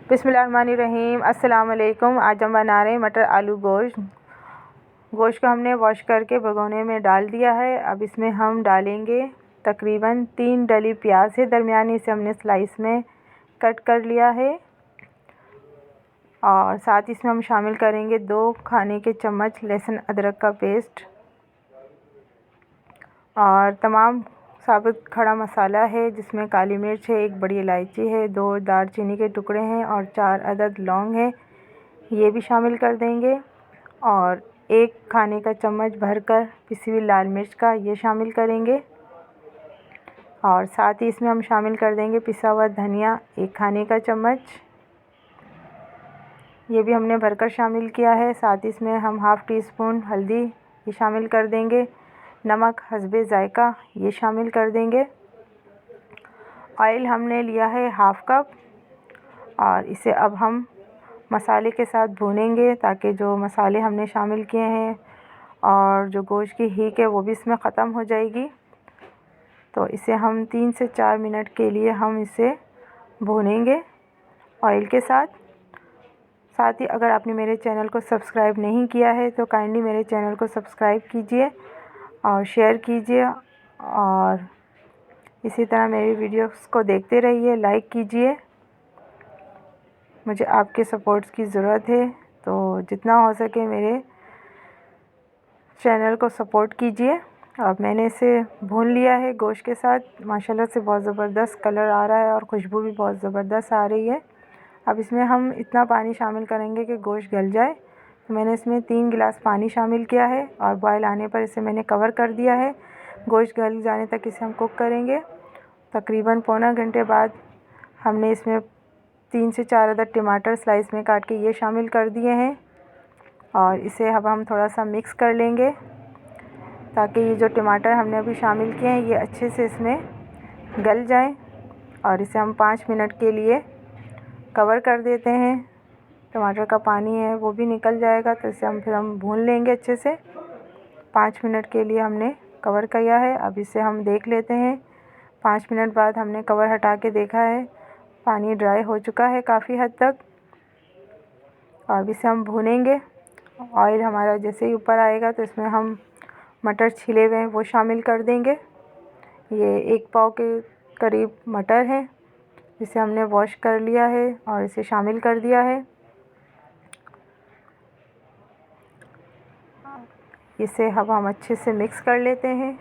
बिस्मिल्लाहिर्रहमानिर्रहीम। अस्सलाम वालेकुम। आज हम बना रहे हैं मटर आलू गोश्त। गोश्त को हमने वॉश करके भगोने में डाल दिया है। अब इसमें हम डालेंगे तकरीबन 3 डली प्याज है दरमियानी, से हमने स्लाइस में कट कर लिया है। और साथ इसमें हम शामिल करेंगे 2 खाने के चम्मच लहसुन अदरक का पेस्ट और तमाम साबुत खड़ा मसाला है, जिसमें काली मिर्च है, 1 बड़ी इलायची है, 2 दालचीनी के टुकड़े हैं और 4 अदद लौंग है, ये भी शामिल कर देंगे। और 1 खाने का चम्मच भरकर पिसी हुई लाल मिर्च का, ये शामिल करेंगे। और साथ ही इसमें हम शामिल कर देंगे पिसा हुआ धनिया 1 खाने का चम्मच, ये भी हमने भरकर शामिल किया है। साथ ही इसमें हम हाफ़ टी स्पून हल्दी ये शामिल कर देंगे। नमक हस्बे ज़ायका ये शामिल कर देंगे। ऑयल हमने लिया है हाफ़ कप और इसे अब हम मसाले के साथ भूनेंगे, ताकि जो मसाले हमने शामिल किए हैं और जो गोश्त की हीक है वो भी इसमें ख़त्म हो जाएगी। तो इसे हम 3 से 4 मिनट के लिए हम इसे भूनेंगे ऑयल के साथ। साथ ही अगर आपने मेरे चैनल को सब्सक्राइब नहीं किया है तो काइंडली मेरे चैनल को सब्सक्राइब कीजिए और शेयर कीजिए, और इसी तरह मेरी वीडियोस को देखते रहिए, लाइक कीजिए। मुझे आपके सपोर्ट्स की ज़रूरत है, तो जितना हो सके मेरे चैनल को सपोर्ट कीजिए। अब मैंने इसे भून लिया है गोश्त के साथ। माशाल्लाह से बहुत ज़बरदस्त कलर आ रहा है और खुशबू भी बहुत ज़बरदस्त आ रही है। अब इसमें हम इतना पानी शामिल करेंगे कि गोश्त गल जाए। तो मैंने इसमें 3 गिलास पानी शामिल किया है और बॉयल आने पर इसे मैंने कवर कर दिया है। गोश्त गल जाने तक इसे हम कुक करेंगे। तकरीबन पौना घंटे बाद हमने इसमें 3 से 4 अदद टमाटर स्लाइस में काट के ये शामिल कर दिए हैं और इसे अब हम थोड़ा सा मिक्स कर लेंगे, ताकि ये जो टमाटर हमने अभी शामिल किए हैं ये अच्छे से इसमें गल जाएं। और इसे हम 5 मिनट के लिए कवर कर देते हैं। टमाटर का पानी है वो भी निकल जाएगा, तो इसे हम भून लेंगे अच्छे से। 5 मिनट के लिए हमने कवर किया है। अब इसे हम देख लेते हैं। 5 मिनट बाद हमने कवर हटा के देखा है, पानी ड्राई हो चुका है काफ़ी हद तक। और अब इसे हम भूनेंगे। ऑयल हमारा जैसे ही ऊपर आएगा तो इसमें हम मटर छिले हुए हैं वो शामिल कर देंगे। ये 1 पाव के करीब मटर है, जिसे हमने वॉश कर लिया है और इसे शामिल कर दिया है। इसे अब हम अच्छे से मिक्स कर लेते हैं।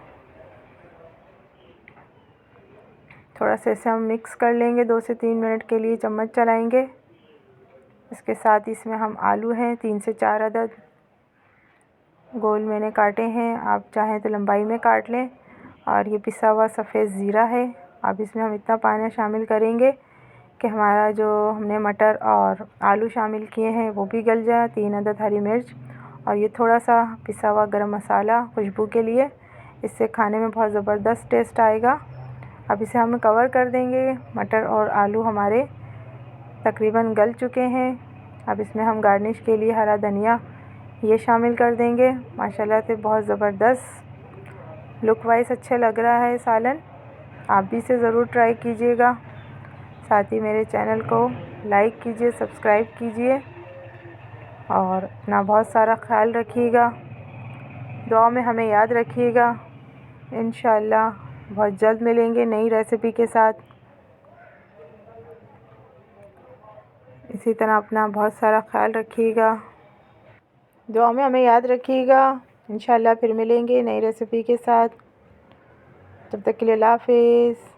थोड़ा सा इसे हम मिक्स कर लेंगे 2 से 3 मिनट के लिए, चम्मच चलाएंगे। इसके साथ इसमें हम आलू हैं 3 से 4 अदद, गोल मैंने काटे हैं, आप चाहें तो लंबाई में काट लें। और ये पिसा हुआ सफ़ेद ज़ीरा है। अब इसमें हम इतना पानी शामिल करेंगे कि हमारा जो हमने मटर और आलू शामिल किए हैं वो भी गल जाए। 3 अदद हरी मिर्च और ये थोड़ा सा पिसा हुआ गरम मसाला खुशबू के लिए, इससे खाने में बहुत ज़बरदस्त टेस्ट आएगा। अब इसे हम कवर कर देंगे। मटर और आलू हमारे तकरीबन गल चुके हैं। अब इसमें हम गार्निश के लिए हरा धनिया ये शामिल कर देंगे। माशाल्लाह से बहुत ज़बरदस्त लुक वाइज अच्छा लग रहा है सालन। आप भी इसे ज़रूर ट्राई कीजिएगा। साथ ही मेरे चैनल को लाइक कीजिए, सब्सक्राइब कीजिए और अपना बहुत सारा ख्याल रखिएगा। दुआ में हमें याद रखिएगा। इंशाअल्लाह बहुत जल्द मिलेंगे नई रेसिपी के साथ। इसी तरह अपना बहुत सारा ख्याल रखिएगा। दुआ में हमें याद रखिएगा। इंशाअल्लाह फिर मिलेंगे नई रेसिपी के साथ। तब तक के लिए अल्लाह हाफ़िज़।